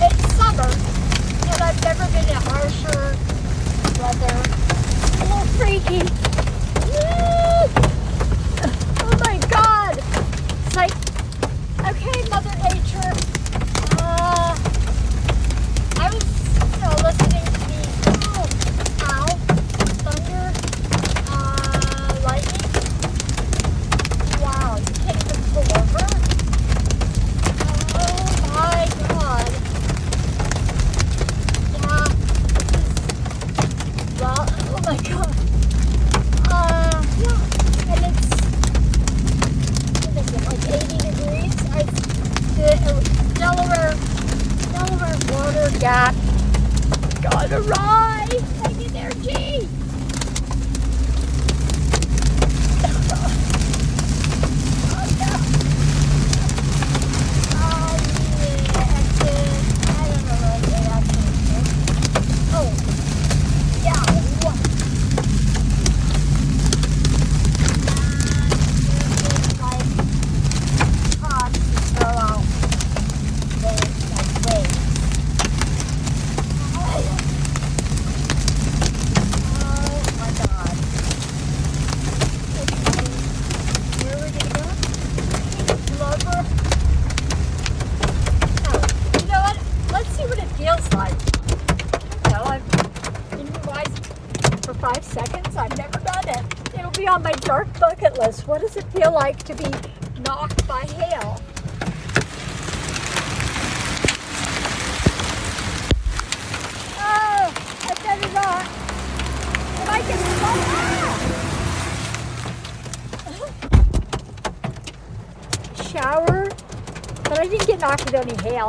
it's summer, and I've never been in harsher weather. It's a little freaky. Woo! Oh my God! It's like, okay, Mother Nature. I was, listening to the thunder, lightning. Wow, you can't even pull over. Oh my God. Yeah, well, oh my God. Yeah, and it's, what is it, like 80 degrees? The Delaware Gap. Gotta rise! I need energy! I've never done it. It'll be on my dark bucket list. What does it feel like to be knocked by hail? Oh, I better not. If I can shower, but I didn't get knocked with any hail.